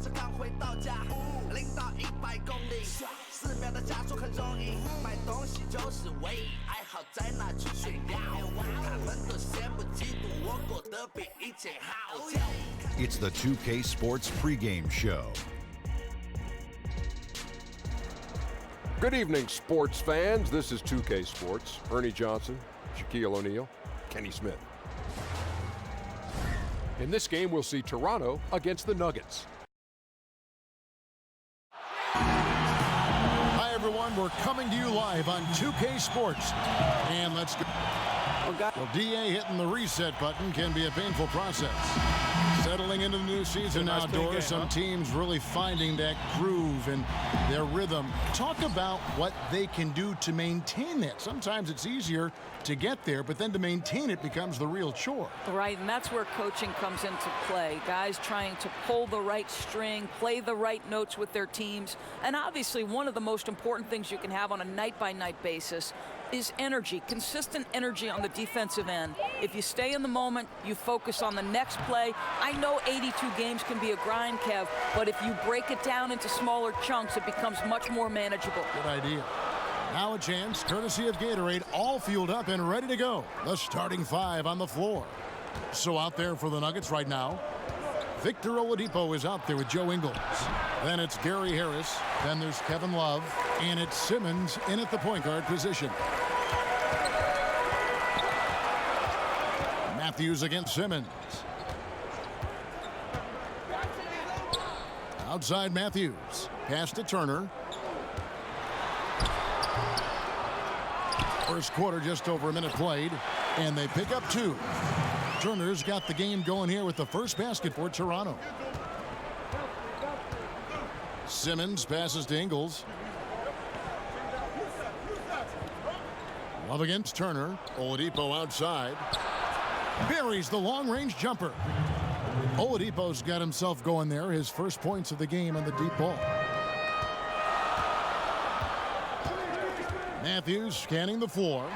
上刚回到家，零到100公里，4秒的加速很容易，买东西就是唯一爱好，在哪去炫耀？他们都羡慕嫉妒，我过得比以前好。It's the 2K Sports pregame show. Good evening, sports fans. This is 2K Sports. Ernie Johnson, Shaquille O'Neal, Kenny Smith. In this game, we'll see Toronto against the Nuggets. Hi, everyone. We're coming to you live on 2K Sports. And let's go. Well, DA hitting the reset button can be a painful process. Settling into the new season outdoors, some teams really finding that groove and their rhythm. Talk about what they can do to maintain that. Sometimes it's easier to get there, but then to maintain it becomes the real chore. Right, and that's where coaching comes into play. Guys trying to pull the right string, play the right notes with their teams. And obviously, one of the most important things you can have on a night-by-night basis is energy, consistent energy on the defensive end. If you stay in the moment, you focus on the next play. I know 82 games can be a grind, Kev, but if you break it down into smaller chunks, it becomes much more manageable. Good idea. Now a chance, courtesy of Gatorade, all fueled up and ready to go. The starting five on the floor. So out there for the Nuggets right now, Victor Oladipo is out there with Joe Ingles. Then it's Gary Harris. Then there's Kevin Love. And it's Simmons in at the point guard position. Matthews against Simmons. Outside Matthews. Pass to Turner. First quarter, just over a minute played. And they pick up two. Turner's got the game going here with the first basket for Toronto. Simmons passes to Ingles. Love against Turner. Oladipo outside. Buries the long-range jumper. Oladipo's got himself going there. His first points of the game on the deep ball. Matthews scanning the floor.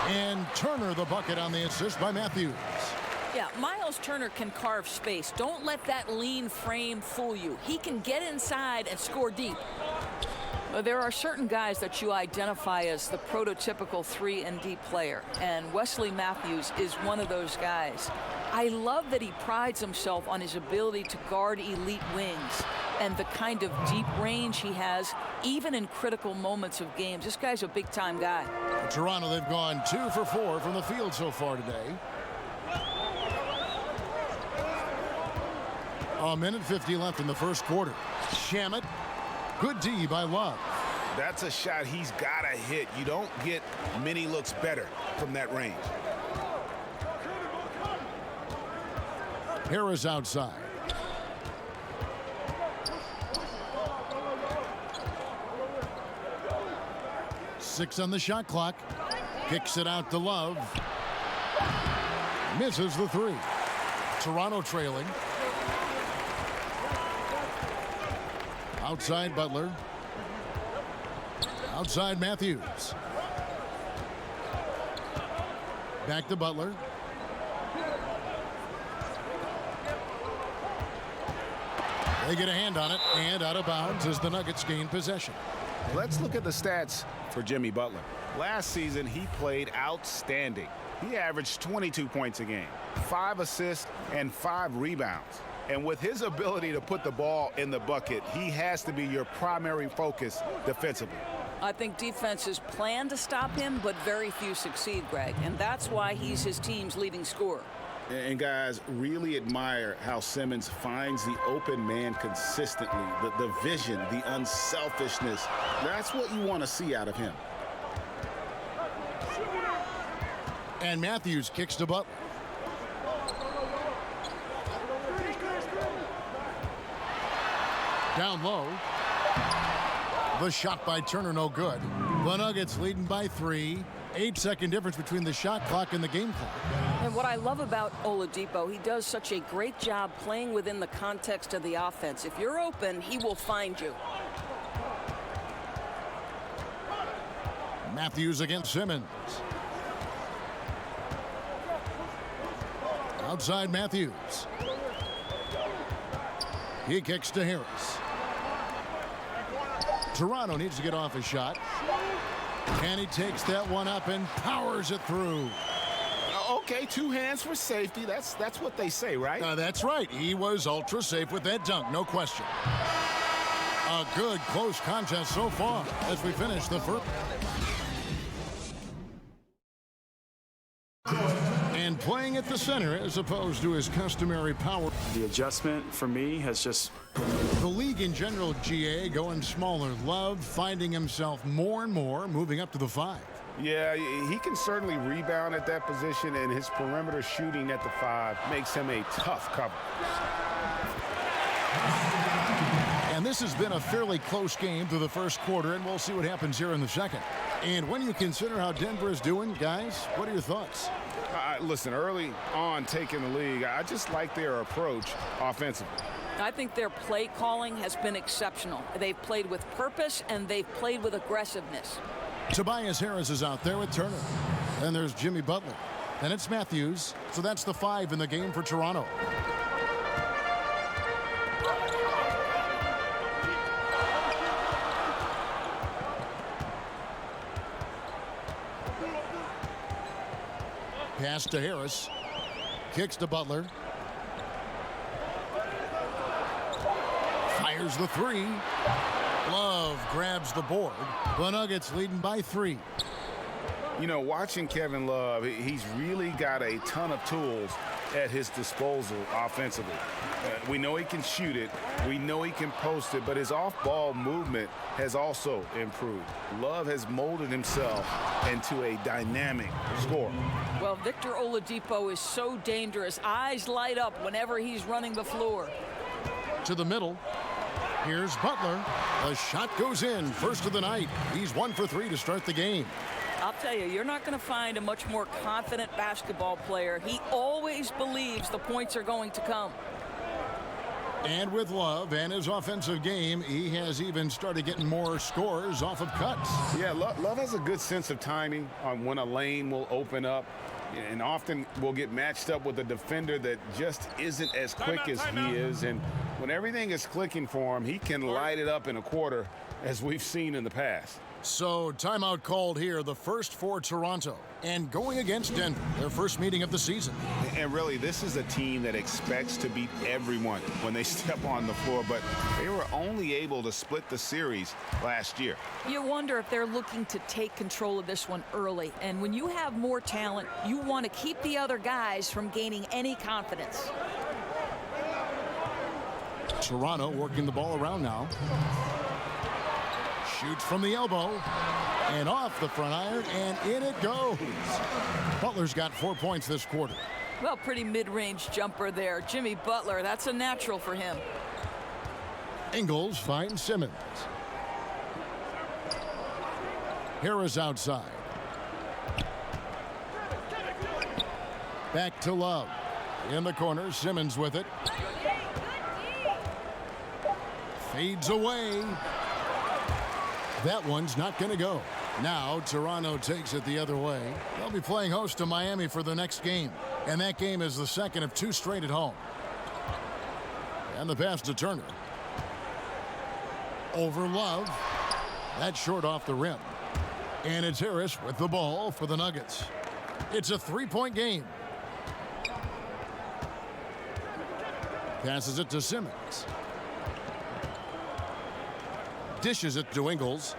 And Turner the bucket on the assist by Matthews. Yeah, Miles Turner can carve space. Don't let that lean frame fool you. He can get inside and score deep. There are certain guys that you identify as the prototypical 3-and-D player, and Wesley Matthews is one of those guys. I love that he prides himself on his ability to guard elite wings and the kind of deep range he has, even in critical moments of games. This guy's a big-time guy. Toronto, they've gone 2 for 4 from the field so far today. A minute 50 left in the first quarter. Shamet. Good D by Love. That's a shot he's got to hit. You don't get many looks better from that range. Harris outside. Six on the shot clock. Kicks it out to Love. Misses the three. Toronto trailing. Outside Butler. Outside Matthews. Back to Butler. They get a hand on it, and out of bounds as the Nuggets gain possession. Let's look at the stats for Jimmy Butler. Last season, he played outstanding. He averaged 22 points a game, 5 assists, and 5 rebounds. And with his ability to put the ball in the bucket, he has to be your primary focus defensively. I think defenses plan to stop him, but very few succeed, Greg. And that's why he's his team's leading scorer. And guys, really admire how Simmons finds the open man consistently. The vision, the unselfishness. That's what you want to see out of him. And Matthews kicks to Butler. Down low. The shot by Turner, no good. The Nuggets leading by 3. 8-second difference between the shot clock and the game clock. And what I love about Oladipo, he does such a great job playing within the context of the offense. If you're open, he will find you. Matthews against Simmons. Outside Matthews. He kicks to Harris. Toronto needs to get off a shot. And he takes that one up and powers it through. Okay, 2 hands for safety. That's what they say, right? That's right. He was ultra safe with that dunk, no question. A good close contest so far as we finish the first. And playing at the center as opposed to his customary power. The adjustment for me has just... The league in general, GA, going smaller. Love finding himself more and more moving up to the 5. Yeah, he can certainly rebound at that position, and his perimeter shooting at the 5 makes him a tough cover. And this has been a fairly close game through the first quarter, and we'll see what happens here in the second. And when you consider how Denver is doing, guys, what are your thoughts? Listen, early on taking the league, I just like their approach offensively. I think their play calling has been exceptional. They've played with purpose, and they've played with aggressiveness. Tobias Harris is out there with Turner. And there's Jimmy Butler. And it's Matthews. So that's the 5 in the game for Toronto. Pass to Harris. Kicks to Butler. Fires the 3. Love grabs the board. The Nuggets leading by 3. You know, watching Kevin Love, he's really got a ton of tools at his disposal offensively. We know he can shoot it. We know he can post it, but his off-ball movement has also improved. Love has molded himself into a dynamic scorer. Well, Victor Oladipo is so dangerous. Eyes light up whenever he's running the floor. To the middle. Here's Butler. The shot goes in. First of the night. He's 1 for 3 to start the game. I'll tell you, you're not going to find a much more confident basketball player. He always believes the points are going to come. And with Love and his offensive game, he has even started getting more scores off of cuts. Yeah, Love has a good sense of timing on when a lane will open up, and often will get matched up with a defender that just isn't as quick as he is. And when everything is clicking for him, he can light it up in a quarter, as we've seen in the past. So timeout called here, the first for Toronto, and going against Denver, their first meeting of the season. And really, this is a team that expects to beat everyone when they step on the floor, but they were only able to split the series last year. You wonder if they're looking to take control of this one early. And when you have more talent, you want to keep the other guys from gaining any confidence. Toronto working the ball around now. Shoots from the elbow and off the front iron, and in it goes. Butler's got 4 points this quarter. Well, pretty mid-range jumper there. Jimmy Butler, that's a natural for him. Ingles finds Simmons. Harris outside. Back to Love. In the corner, Simmons with it. Fades away. That one's not going to go. Now Toronto takes it the other way. They'll be playing host to Miami for the next game. And that game is the second of 2 straight at home. And the pass to Turner. Over Love. That's short off the rim. And it's Harris with the ball for the Nuggets. It's a 3-point game. Passes it to Simmons. Dishes it to Ingles.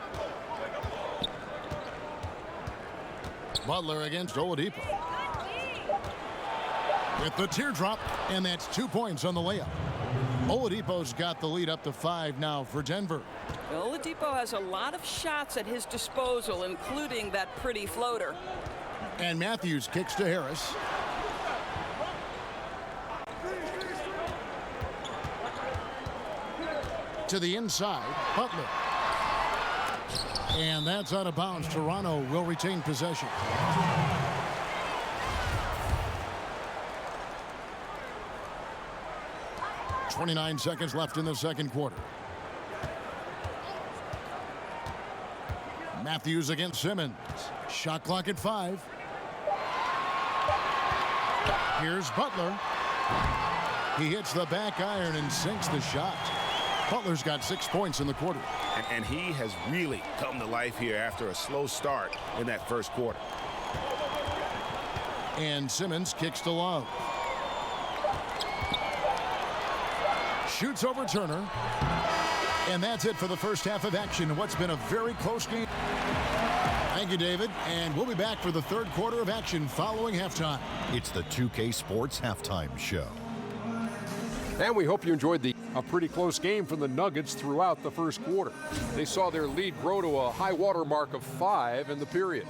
Butler against Oladipo. With the teardrop, and that's 2 points on the layup. Oladipo's got the lead up to 5 now for Denver. Oladipo has a lot of shots at his disposal, including that pretty floater. And Matthews kicks to Harris. To the inside, Butler. And that's out of bounds. Toronto will retain possession. .29 seconds left in the second quarter. Matthews against Simmons. Shot clock at 5. Here's Butler. He hits the back iron and sinks the shot. Butler's got 6 points in the quarter. And he has really come to life here after a slow start in that first quarter. And Simmons kicks to Love. Shoots over Turner. And that's it for the first half of action in what's been a very close game. Thank you, David. And we'll be back for the third quarter of action following halftime. It's the 2K Sports Halftime Show. And we hope you enjoyed a pretty close game from the Nuggets throughout the first quarter. They saw their lead grow to a high water mark of 5 in the period.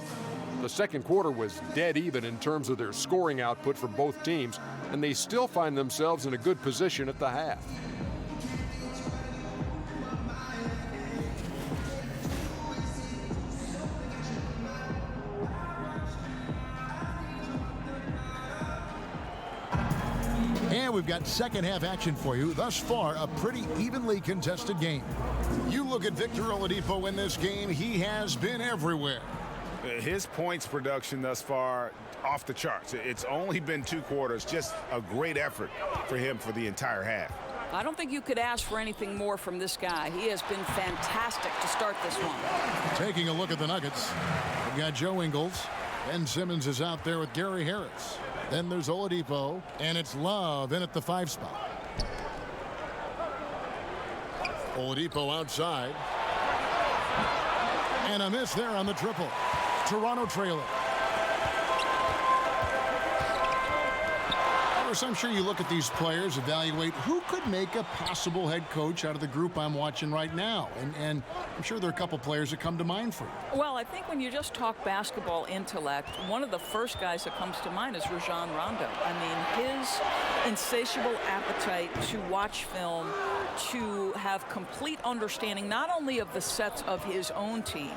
The second quarter was dead even in terms of their scoring output for both teams, and they still find themselves in a good position at the half. And we've got second half action for you. Thus far, a pretty evenly contested game. You look at Victor Oladipo in this game, he has been everywhere. His points production thus far off the charts. It's only been 2 quarters. Just a great effort for him for the entire half. I don't think you could ask for anything more from this guy. He has been fantastic to start this one. Taking a look at the Nuggets, we've got Joe Ingles. Ben Simmons is out there with Gary Harris. Then there's Oladipo, and it's Love in at the 5 spot. Oladipo outside. And a miss there on the triple. Toronto trailer. Of course, I'm sure you look at these players, evaluate who could make a possible head coach out of the group I'm watching right now. And I'm sure there are a couple players that come to mind for you. Well, I think when you just talk basketball intellect, one of the first guys that comes to mind is Rajon Rondo. I mean, his insatiable appetite to watch film, to have complete understanding not only of the sets of his own team,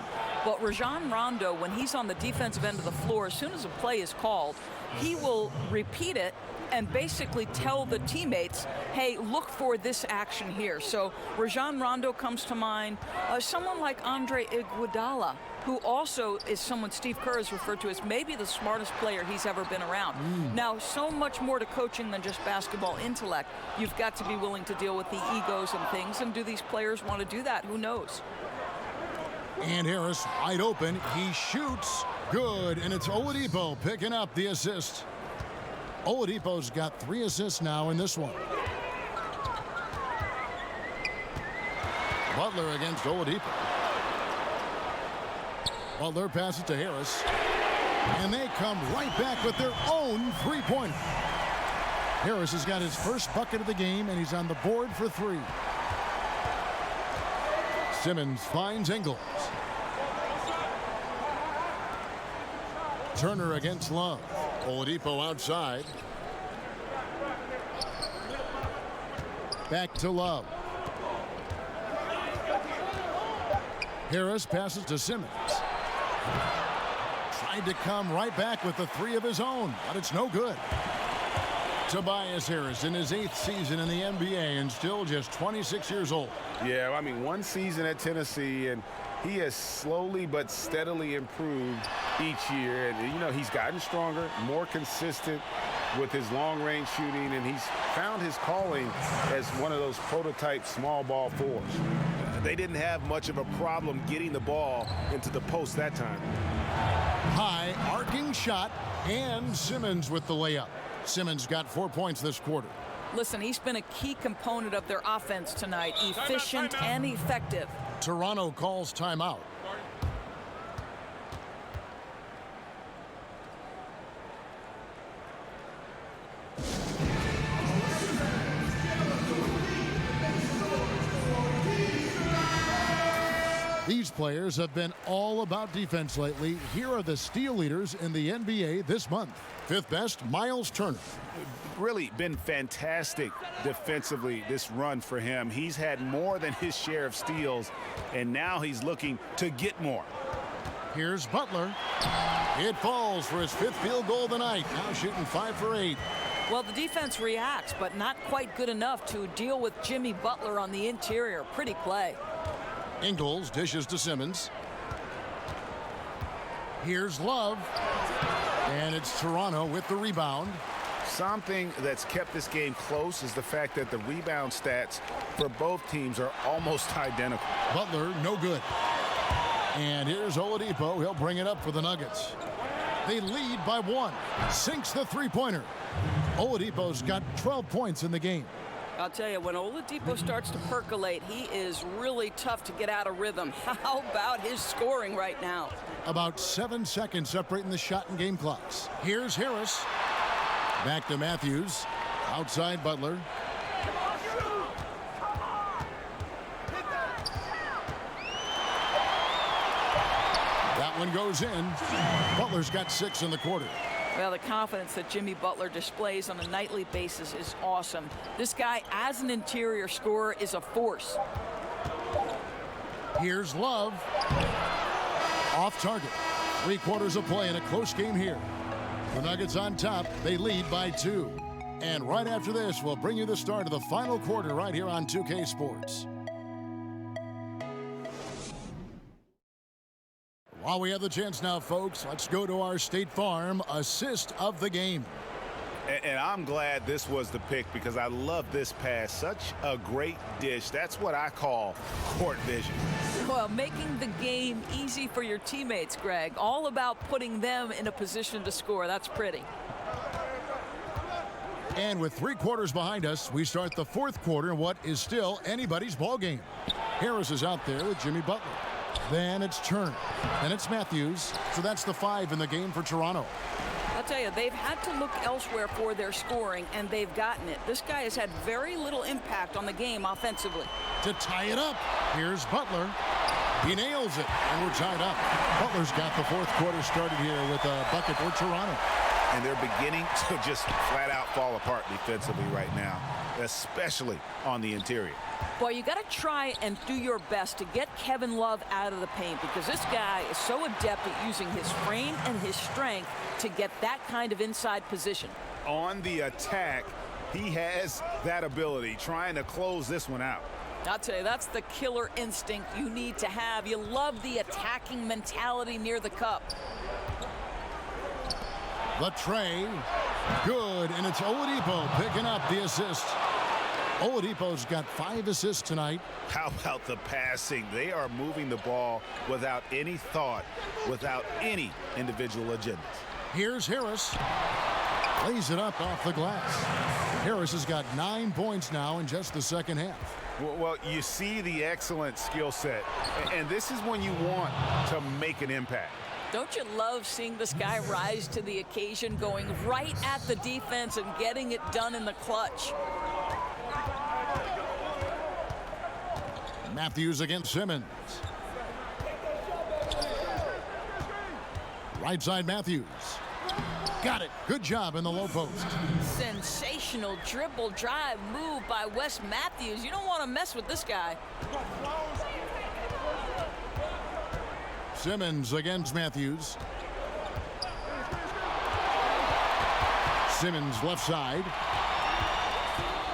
but Rajon Rondo, when he's on the defensive end of the floor, as soon as a play is called, he will repeat it and basically tell the teammates, hey, look for this action here. So Rajon Rondo comes to mind. Someone like Andre Iguodala, who also is someone Steve Kerr has referred to as maybe the smartest player he's ever been around. Now, so much more to coaching than just basketball intellect. You've got to be willing to deal with the egos and things, and do these players want to do that? Who knows? And Harris wide open. He shoots. Good. And it's Oladipo picking up the assist. Oladipo's got 3 assists now in this one. Butler against Oladipo. Butler passes to Harris. And they come right back with their own 3-pointer. Harris has got his first bucket of the game, and he's on the board for 3. Simmons finds Ingles. Turner against Love. Oladipo outside. Back to Love. Harris passes to Simmons. Tried to come right back with the 3 of his own, but it's no good. Tobias Harris in his 8th season in the NBA and still just 26 years old. Yeah, I mean, 1 season at Tennessee, and he has slowly but steadily improved each year. And, you know, he's gotten stronger, more consistent with his long-range shooting, and he's found his calling as one of those prototype small ball 4s. They didn't have much of a problem getting the ball into the post that time. High arcing shot, and Simmons with the layup. Simmons got 4 points this quarter. Listen, he's been a key component of their offense tonight, efficient and effective. Toronto calls timeout. These players have been all about defense lately. Here are the steal leaders in the NBA this month. 5th best, Miles Turner. Really been fantastic defensively this run for him. He's had more than his share of steals, and now he's looking to get more. Here's Butler. It falls for his 5th field goal of the night. Now shooting 5 for 8. Well, the defense reacts, but not quite good enough to deal with Jimmy Butler on the interior. Pretty play. Ingles dishes to Simmons. Here's Love. And it's Toronto with the rebound. Something that's kept this game close is the fact that the rebound stats for both teams are almost identical. Butler, no good. And here's Oladipo. He'll bring it up for the Nuggets. They lead by 1. Sinks the three-pointer. Oladipo's got 12 points in the game. I'll tell you, when Oladipo starts to percolate, he is really tough to get out of rhythm. How about his scoring right now? About 7 seconds separating the shot and game clocks. Here's Harris. Back to Matthews. Outside Butler. That one goes in. Butler's got 6 in the quarter. Well, the confidence that Jimmy Butler displays on a nightly basis is awesome. This guy, as an interior scorer, is a force. Here's Love. Off target. 3 quarters of play in a close game here. The Nuggets on top. They lead by 2. And right after this, we'll bring you the start of the final quarter right here on 2K Sports. While we have the chance now, folks, let's go to our State Farm assist of the game. And I'm glad this was the pick because I love this pass. Such a great dish. That's what I call court vision. Well, making the game easy for your teammates, Greg. All about putting them in a position to score. That's pretty. And with 3 quarters behind us, we start the 4th quarter in what is still anybody's ball game. Harris is out there with Jimmy Butler. Then it's Turner. Then it's Matthews. So that's the 5 in the game for Toronto. I'll tell you, they've had to look elsewhere for their scoring, and they've gotten it. This guy has had very little impact on the game offensively. To tie it up, here's Butler. He nails it, and we're tied up. Butler's got the 4th quarter started here with a bucket for Toronto. And they're beginning to just flat out fall apart defensively right now, especially on the interior. Well, you got to try and do your best to get Kevin Love out of the paint because this guy is so adept at using his frame and his strength to get that kind of inside position. On the attack, he has that ability, trying to close this one out. I'll tell you, that's the killer instinct you need to have. You love the attacking mentality near the cup. The tray, good, and it's Oladipo picking up the assist. Oladipo's got 5 assists tonight. How about the passing? They are moving the ball without any thought, without any individual agendas. Here's Harris. Lays it up off the glass. Harris has got 9 points now in just the second half. Well, you see the excellent skill set, and this is when you want to make an impact. Don't you love seeing this guy rise to the occasion, going right at the defense and getting it done in the clutch? Matthews against Simmons. Right side Matthews. Got it. Good job in the low post. Sensational dribble drive move by Wes Matthews. You don't want to mess with this guy. Simmons against Matthews. Simmons left side.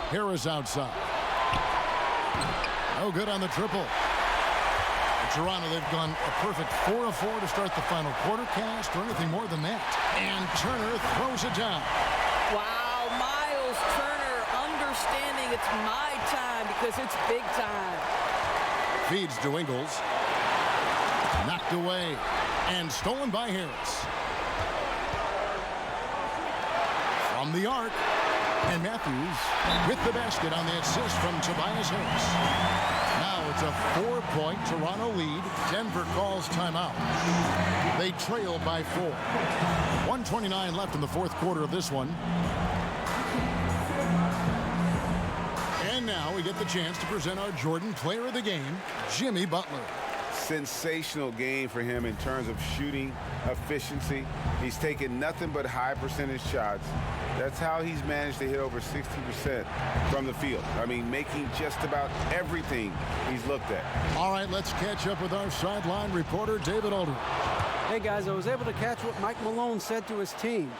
Harris outside. No good on the triple. Toronto, they've gone a perfect 4 of 4 to start the final quarter. Can't ask for anything more than that. And Turner throws it down. Wow, Miles Turner understanding it's my time because it's big time. Feeds to Ingles. Knocked away and stolen by Harris. From the arc. And Matthews with the basket on the assist from Tobias Harris. Now it's a 4-point Toronto lead. Denver calls timeout. They trail by 4. 1:29 left in the 4th quarter of this one. And now we get the chance to present our Jordan Player of the Game, Jimmy Butler. Sensational game for him in terms of shooting efficiency. He's taken nothing but high percentage shots. That's how he's managed to hit over 60% from the field. I mean, making just about everything he's looked at. All right, let's catch up with our sideline reporter, David Aldridge. Hey, guys, I was able to catch what Mike Malone said to his team.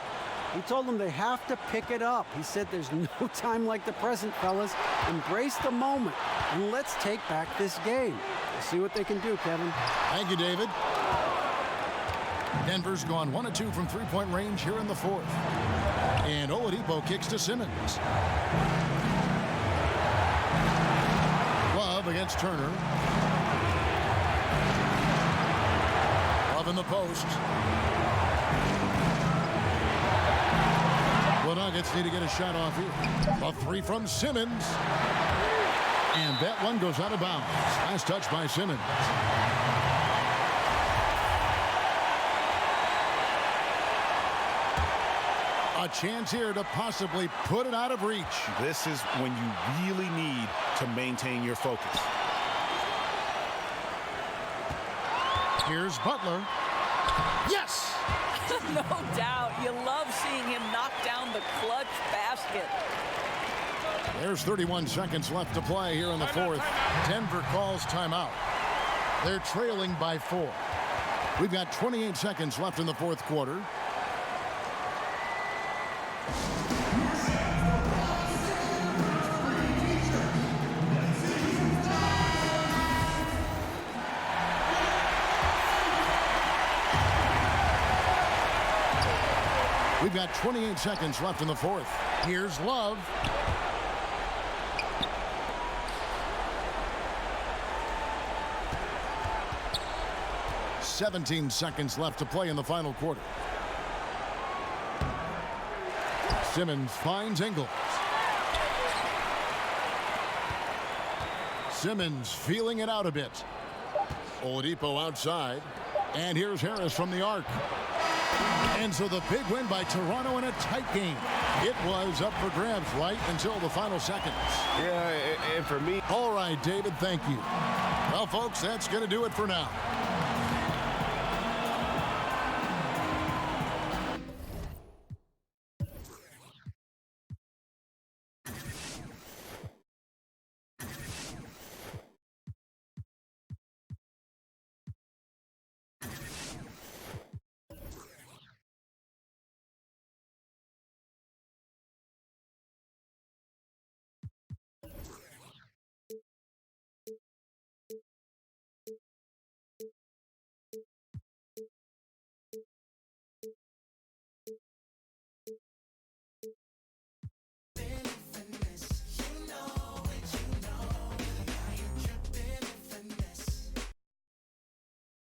He told them they have to pick it up. He said there's no time like the present, fellas. Embrace the moment, and let's take back this game. We'll see what they can do, Kevin. Thank you, David. Denver's gone 1 of 2 from 3-point range here in the 4th. And Oladipo kicks to Simmons. Love against Turner. Love in the post. The Nuggets need to get a shot off here. A three from Simmons. And that one goes out of bounds. Last touch by Simmons. A chance here to possibly put it out of reach. This is when you really need to maintain your focus. Here's Butler. Yes! No doubt. You love seeing him knock down the clutch basket. There's 31 seconds left to play here in the fourth. Denver calls timeout. They're trailing by 4. We've got 28 seconds left in the fourth quarter. We've got 28 seconds left in the fourth. Here's Love. "17 seconds left to play in the final quarter. Simmons finds Ingles. Simmons feeling it out a bit. Oladipo outside. And here's Harris from the arc. And so the big win by Toronto in a tight game. It was up for grabs right until the final seconds. Yeah, and for me. All right, David, thank you. Well, folks, that's going to do it for now.